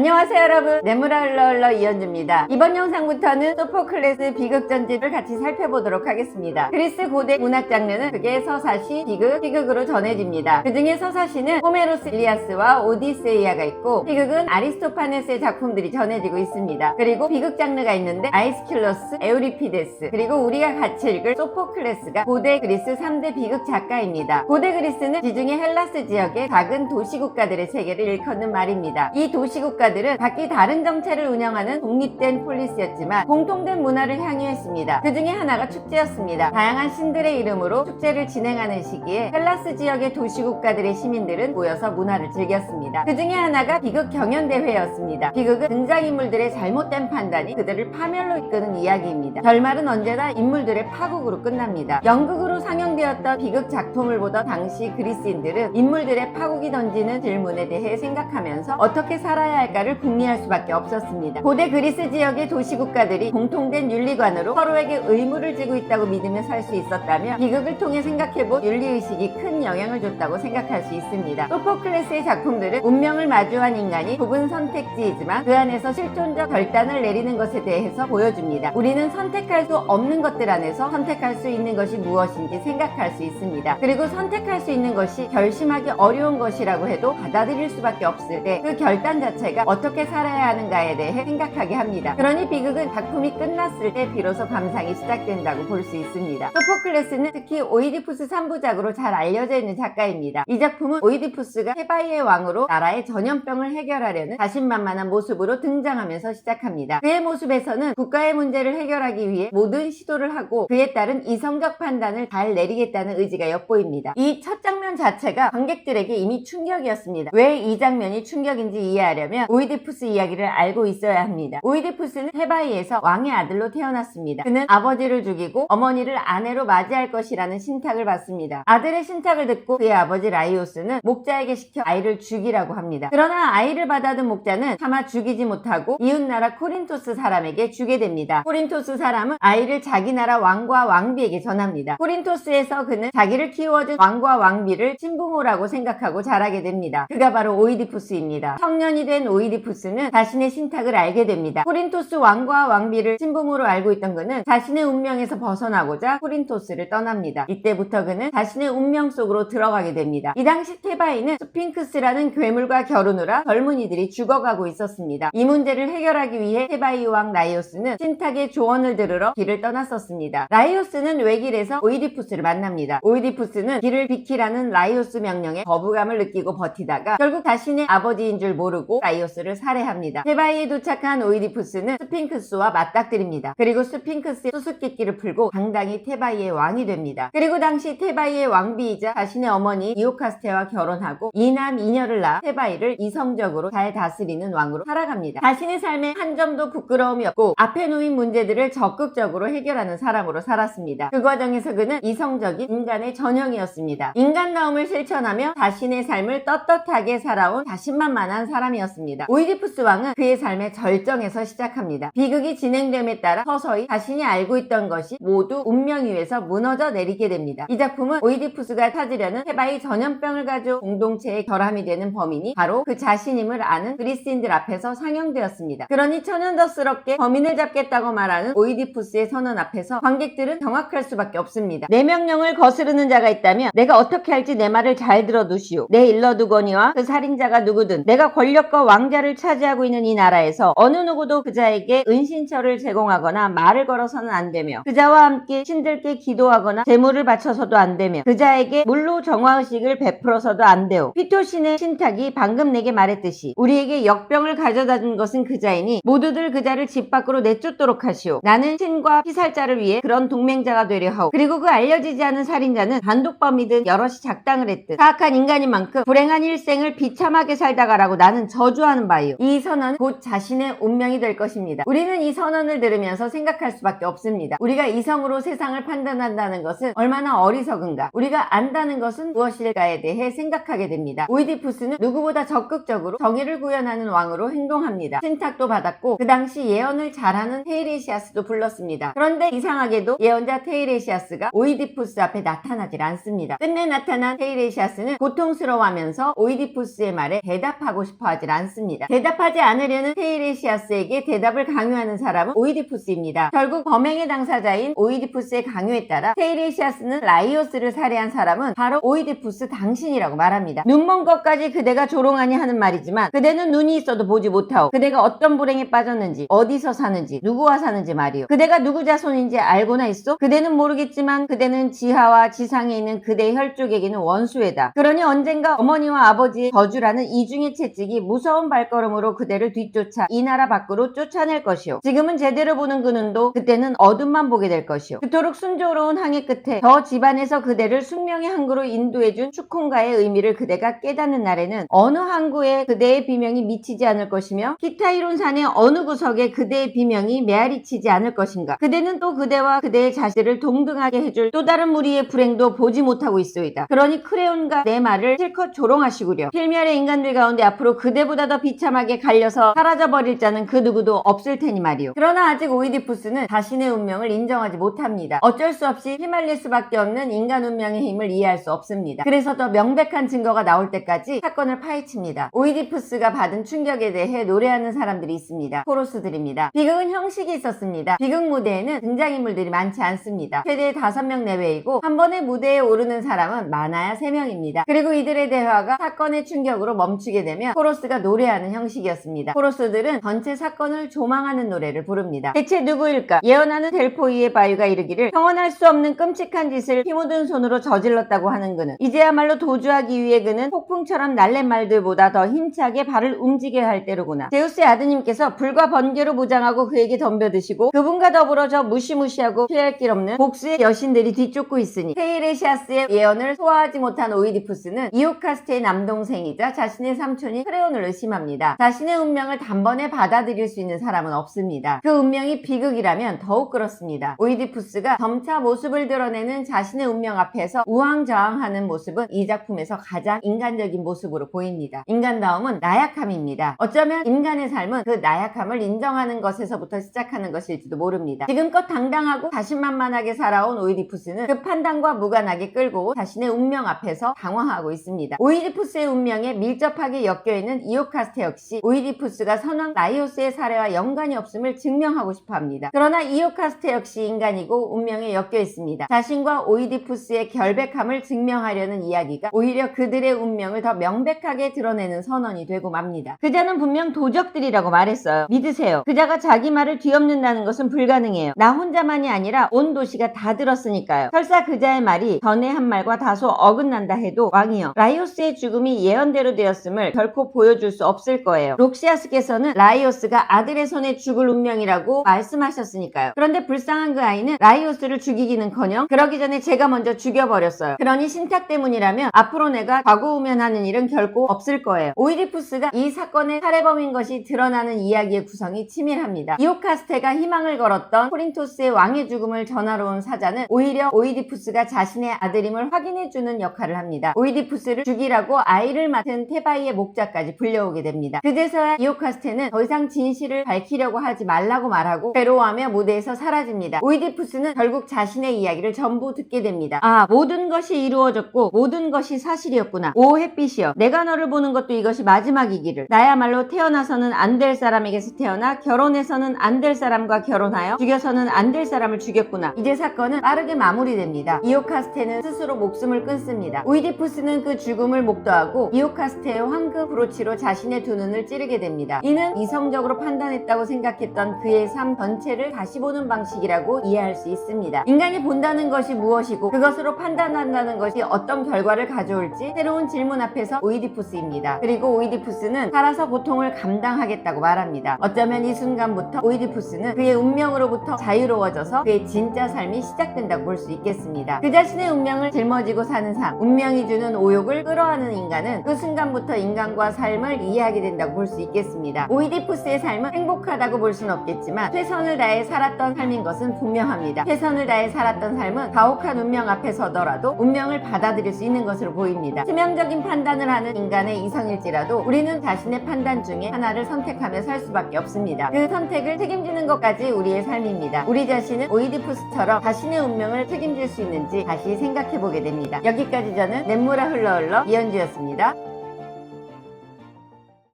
안녕하세요 여러분, 내무라 흘러흘러 이현주입니다. 이번 영상부터는 소포클레스 비극 전집을 같이 살펴보도록 하겠습니다. 그리스 고대 문학 장르는 극의 서사시, 비극, 희극으로 전해집니다. 그 중에 서사시는 호메로스 일리아스와 오디세이아가 있고 희극은 아리스토파네스의 작품들이 전해지고 있습니다. 그리고 비극 장르가 있는데 아이스킬러스, 에우리피데스, 그리고 우리가 같이 읽을 소포클레스가 고대 그리스 3대 비극 작가입니다. 고대 그리스는 지중해 헬라스 지역의 작은 도시국가들의 세계를 일컫는 말입니다. 이 도시국가들은 각기 다른 정체를 운영하는 독립된 폴리스였지만 공통된 문화를 향유했습니다. 그 중에 하나가 축제였습니다. 다양한 신들의 이름으로 축제를 진행하는 시기에 헬라스 지역의 도시국가들의 시민들은 모여서 문화를 즐겼습니다. 그 중에 하나가 비극 경연대회였습니다. 비극은 등장인물들의 잘못된 판단이 그들을 파멸로 이끄는 이야기입니다. 결말은 언제나 인물들의 파국으로 끝납니다. 연극으로 상영되었던 비극 작품을 보던 당시 그리스인들은 인물들의 파국이 던지는 질문에 대해 생각하면서 어떻게 살아야 할까를 궁리할 수밖에 없었습니다. 고대 그리스 지역의 도시국가들이 공통된 윤리관으로 서로에게 의무를 지고 있다고 믿으며 살 수 있었다면 비극을 통해 생각해본 윤리의식이 큰 영향을 줬다고 생각할 수 있습니다. 소포클레스의 작품들은 운명을 마주한 인간이 좁은 선택지이지만 그 안에서 실존적 결단을 내리는 것에 대해서 보여줍니다. 우리는 선택할 수 없는 것들 안에서 선택할 수 있는 것이 무엇인지 생각할 수 있습니다. 그리고 선택할 수 있는 것이 결심하기 어려운 것이라고 해도 받아들일 수밖에 없을 때 그 결단 자체가 어떻게 살아야 하는가에 대해 생각하게 합니다. 그러니 비극은 작품이 끝났을 때 비로소 감상이 시작된다고 볼 수 있습니다. 소포클레스는 특히 오이디푸스 3부작으로 잘 알려져 있는 작가입니다. 이 작품은 오이디푸스가 테바이의 왕으로 나라의 전염병을 해결하려는 자신만만한 모습으로 등장하면서 시작합니다. 그의 모습에서는 국가의 문제를 해결하기 위해 모든 시도를 하고 그에 따른 이성적 판단을 잘 내리겠다는 의지가 엿보입니다. 이 첫 장면 자체가 관객들에게 이미 충격이었습니다. 왜 이 장면이 충격인지 이해하려면 오이디푸스 이야기를 알고 있어야 합니다. 오이디푸스는 테바이에서 왕의 아들로 태어났습니다. 그는 아버지를 죽이고 어머니를 아내로 맞이할 것이라는 신탁을 받습니다. 아들의 신탁을 듣고 그의 아버지 라이오스는 목자에게 시켜 아이를 죽이라고 합니다. 그러나 아이를 받아든 목자는 차마 죽이지 못하고 이웃나라 코린토스 사람에게 주게 됩니다. 코린토스 사람은 아이를 자기 나라 왕과 왕비에게 전합니다. 코린토스에서 그는 자기를 키워준 왕과 왕비를 친부모라고 생각하고 자라게 됩니다. 그가 바로 오이디푸스입니다. 청년이 된 오이디푸스는 자신의 신탁을 알게 됩니다. 코린토스 왕과 왕비를 친부모로 알고 있던 그는 자신의 운명에서 벗어나고자 코린토스를 떠납니다. 이때부터 그는 자신의 운명 속으로 들어가게 됩니다. 이 당시 테바이는 스핑크스라는 괴물과 결혼을 한 젊은이들이 죽어가고 있었습니다. 이 문제를 해결하기 위해 테바이 왕 라이오스는 신탁의 조언을 들으러 길을 떠났었습니다. 라이오스는 외길에서 오이디푸스를 만납니다. 오이디푸스는 길을 비키라는 라이오스 명령에 거부감을 느끼고 버티다가 결국 자신의 아버지인 줄 모르고 라이오스를 살해합니다. 테바이에 도착한 오이디푸스는 스핑크스와 맞닥뜨립니다. 그리고 스핑크스의 수수께끼를 풀고 당당히 테바이의 왕이 됩니다. 그리고 당시 테바이의 왕비이자 자신의 어머니 이오카스테와 결혼하고 이남 이녀를 낳아 테바이를 이성적으로 잘 다스리는 왕으로 살아갑니다. 자신의 삶에 한 점도 부끄러움이 없고 앞에 놓인 문제들을 적극적으로 해결하는 사람으로 살았습니다. 그 과정에서 그는 이성적인 인간의 전형이었습니다. 인간다움을 실천하며 자신의 삶을 떳떳하게 살아온 자신만만한 사람이었습니다. 오이디푸스 왕은 그의 삶의 절정에서 시작합니다. 비극이 진행됨에 따라 서서히 자신이 알고 있던 것이 모두 운명 위에서 무너져 내리게 됩니다. 이 작품은 오이디푸스가 찾으려는 테바이 전염병을 가져온 공동체의 결함이 되는 범인이 바로 그 자신임을 아는 그리스인들 앞에서 상영되었습니다. 그러니 천연덕스럽게 범인을 잡겠다고 말하는 오이디푸스의 선언 앞에서 관객들은 경악할 수밖에 없습니다. 내 명령을 거스르는 자가 있다면 내가 어떻게 할지 내 말을 잘 들어두시오. 내 일러두거니와 그 살인자가 누구든 내가 권력과 왕자를 차지하고 있는 이 나라에서 어느 누구도 그자에게 은신처를 제공하거나 말을 걸어서는 안 되며 그자와 함께 신들께 기도하거나 제물을 바쳐서도 안 되며 그자에게 물로 정화의식을 베풀어서도 안 되오. 피토신의 신탁이 방금 내게 말했듯이 우리에게 역병을 가져다 준 것은 그자이니 모두들 그자를 집 밖으로 내쫓도록 하시오. 나는 신과 피살자를 위해 그런 동맹자가 되려 하오. 그리고 그 알려지지 않은 살인자는 단독범이든 여럿이 작당을 했든 사악한 인간인 만큼 불행한 일생을 비참하게 살다가라고 나는 저주하는 바이오. 이 선언은 곧 자신의 운명이 될 것입니다. 우리는 이 선언을 들으면서 생각할 수밖에 없습니다. 우리가 이성으로 세상을 판단한다는 것은 얼마나 어리석은가, 우리가 안다는 것은 무엇일까에 대해 생각하게 됩니다. 오이디푸스는 누구보다 적극적으로 정의를 구현하는 왕으로 행동합니다. 신탁도 받았고 그 당시 예언을 잘하는 테이레시아스도 불렀습니다. 그런데 이상하게도 예언자 테이레시아스가 오이디푸스 앞에 나타나질 않습니다. 끝내 나타난 테이레시아스는 고통스러워하면서 오이디푸스의 말에 대답하고 싶어 하질 않습니다. 않습니다. 대답하지 않으려는 테이레시아스에게 대답을 강요하는 사람은 오이디푸스입니다. 결국 범행의 당사자인 오이디푸스의 강요에 따라 테이레시아스는 라이오스를 살해한 사람은 바로 오이디푸스 당신이라고 말합니다. 눈먼 것까지 그대가 조롱하니 하는 말이지만 그대는 눈이 있어도 보지 못하오. 그대가 어떤 불행에 빠졌는지, 어디서 사는지, 누구와 사는지 말이오. 그대가 누구 자손인지 알고나 있어? 그대는 모르겠지만 그대는 지하와 지상에 있는 그대의 혈족에게는 원수애다. 그러니 언젠가 어머니와 아버지의 저주라는 이중의 채찍이 무서운 발걸음으로 그대를 뒤쫓아 이 나라 밖으로 쫓아낼 것이오. 지금은 제대로 보는 그 눈도 그때는 어둠만 보게 될 것이오. 그토록 순조로운 항해 끝에 저 집안에서 그대를 숙명의 항구로 인도해준 축혼가의 의미를 그대가 깨닫는 날에는 어느 항구에 그대의 비명이 미치지 않을 것이며 키타이론 산의 어느 구석에 그대의 비명이 메아리치지 않을 것인가. 그대는 또 그대와 그대의 자식들을 동등하게 해줄 또 다른 무리의 불행도 보지 못하고 있소이다. 그러니 크레온과 내 말을 실컷 조롱하시구려. 필멸의 인간들 가운데 앞으로 그대보다 더 비참하게 갈려서 사라져버릴 자는 그 누구도 없을 테니 말이오. 그러나 아직 오이디푸스는 자신의 운명을 인정하지 못합니다. 어쩔 수 없이 휘말릴 수밖에 없는 인간 운명의 힘을 이해할 수 없습니다. 그래서 더 명백한 증거가 나올 때까지 사건을 파헤칩니다. 오이디푸스가 받은 충격에 대해 노래하는 사람들이 있습니다. 코러스들입니다. 비극은 형식이 있었습니다. 비극 무대에는 등장인물들이 많지 않습니다. 최대 5명 내외이고 한 번에 무대에 오르는 사람은 많아야 3명입니다. 그리고 이들의 대화가 사건의 충격으로 멈추게 되면 코러스가 노래하는 형식이었습니다. 코러스들은 전체 사건을 조망하는 노래를 부릅니다. 대체 누구일까? 예언하는 델포이의 바위가 이르기를 평온할 수 없는 끔찍한 짓을 피 묻은 손으로 저질렀다고 하는 그는 이제야말로 도주하기 위해 그는 폭풍처럼 날랜 말들보다 더 힘차게 발을 움직여야 할 때로구나. 제우스의 아드님께서 불과 번개로 무장하고 그에게 덤벼드시고 그분과 더불어 저 무시무시하고 피할 길 없는 복수의 여신들이 뒤쫓고 있으니 테이레시아스의 예언을 소화하지 못한 오이디푸스는 이오카스테의 남동생이자 자신의 삼촌이 크레온을 의심합니다. 자신의 운명을 단번에 받아들일 수 있는 사람은 없습니다. 그 운명이 비극이라면 더욱 그렇습니다. 오이디푸스가 점차 모습을 드러내는 자신의 운명 앞에서 우왕좌왕하는 모습은 이 작품에서 가장 인간적인 모습으로 보입니다. 인간다움은 나약함입니다. 어쩌면 인간의 삶은 그 나약함을 인정하는 것에서부터 시작하는 것일지도 모릅니다. 지금껏 당당하고 자신만만하게 살아온 오이디푸스는 그 판단과 무관하게 끌고 자신의 운명 앞에서 당황하고 있습니다. 오이디푸스의 운명에 밀접하게 엮여있는 이오카스테 역시 오이디푸스가 선왕 라이오스의 사례와 연관이 없음을 증명하고 싶어합니다. 그러나 이오카스테 역시 인간이고 운명에 엮여 있습니다. 자신과 오이디푸스의 결백함을 증명하려는 이야기가 오히려 그들의 운명을 더 명백하게 드러내는 선언이 되고 맙니다. 그자는 분명 도적들이라고 말했어요. 믿으세요. 그자가 자기 말을 뒤엎는다는 것은 불가능해요. 나 혼자만이 아니라 온 도시가 다 들었으니까요. 설사 그자의 말이 전에 한 말과 다소 어긋난다 해도 왕이여, 라이오스의 죽음이 예언대로 되었음을 결코 보여줄 수 없을 거예요. 록시아스께서는 라이오스가 아들의 손에 죽을 운명이라고 말씀하셨으니까요. 그런데 불쌍한 그 아이는 라이오스를 죽이기는커녕 그러기 전에 제가 먼저 죽여버렸어요. 그러니 신탁 때문이라면 앞으로 내가 과거우면하는 일은 결코 없을 거예요. 오이디푸스가 이 사건의 살해범인 것이 드러나는 이야기의 구성이 치밀합니다. 이오카스테가 희망을 걸었던 코린토스의 왕의 죽음을 전하러 온 사자는 오히려 오이디푸스가 자신의 아들임을 확인해주는 역할을 합니다. 오이디푸스를 죽이라고 아이를 맡은 테바이의 목자까지 불려오게 됩니다. 그제서야 이오카스테는 더 이상 진실을 밝히려고 하지 말라고 말하고 괴로워하며 무대에서 사라집니다. 오이디푸스는 결국 자신의 이야기를 전부 듣게 됩니다. 아, 모든 것이 이루어졌고 모든 것이 사실이었구나. 오 햇빛이여, 내가 너를 보는 것도 이것이 마지막이기를. 나야말로 태어나서는 안 될 사람에게서 태어나 결혼해서는 안 될 사람과 결혼하여 죽여서는 안 될 사람을 죽였구나. 이제 사건은 빠르게 마무리됩니다. 이오카스테는 스스로 목숨을 끊습니다. 오이디푸스는 그 죽음을 목도하고 이오카스테의 황금 브로치로 자신의 두 눈을 찌르게 됩니다. 이는 이성적으로 판단했다고 생각했던 그의 삶 전체를 다시 보는 방식이라고 이해할 수 있습니다. 인간이 본다는 것이 무엇이고 그것으로 판단한다는 것이 어떤 결과를 가져올지 새로운 질문 앞에서 오이디푸스입니다. 그리고 오이디푸스는 살아서 고통을 감당하겠다고 말합니다. 어쩌면 이 순간부터 오이디푸스는 그의 운명으로부터 자유로워져서 그의 진짜 삶이 시작된다고 볼 수 있겠습니다. 그 자신의 운명을 짊어지고 사는 삶, 운명이 주는 오욕을 끌어안는 인간은 그 순간부터 인간과 삶을 이해하게 된다고 볼 수 있겠습니다. 오이디푸스의 삶은 행복하다고 볼 수는 없겠지만 최선을 다해 살았던 삶인 것은 분명합니다. 최선을 다해 살았던 삶은 가혹한 운명 앞에 서더라도 운명을 받아들일 수 있는 것으로 보입니다. 치명적인 판단을 하는 인간의 이성일지라도 우리는 자신의 판단 중에 하나를 선택하며 살 수밖에 없습니다. 그 선택을 책임지는 것까지 우리의 삶입니다. 우리 자신은 오이디푸스처럼 자신의 운명을 책임질 수 있는지 다시 생각해보게 됩니다. 여기까지 저는 냇물아 흘러흘러 이현주였습니다.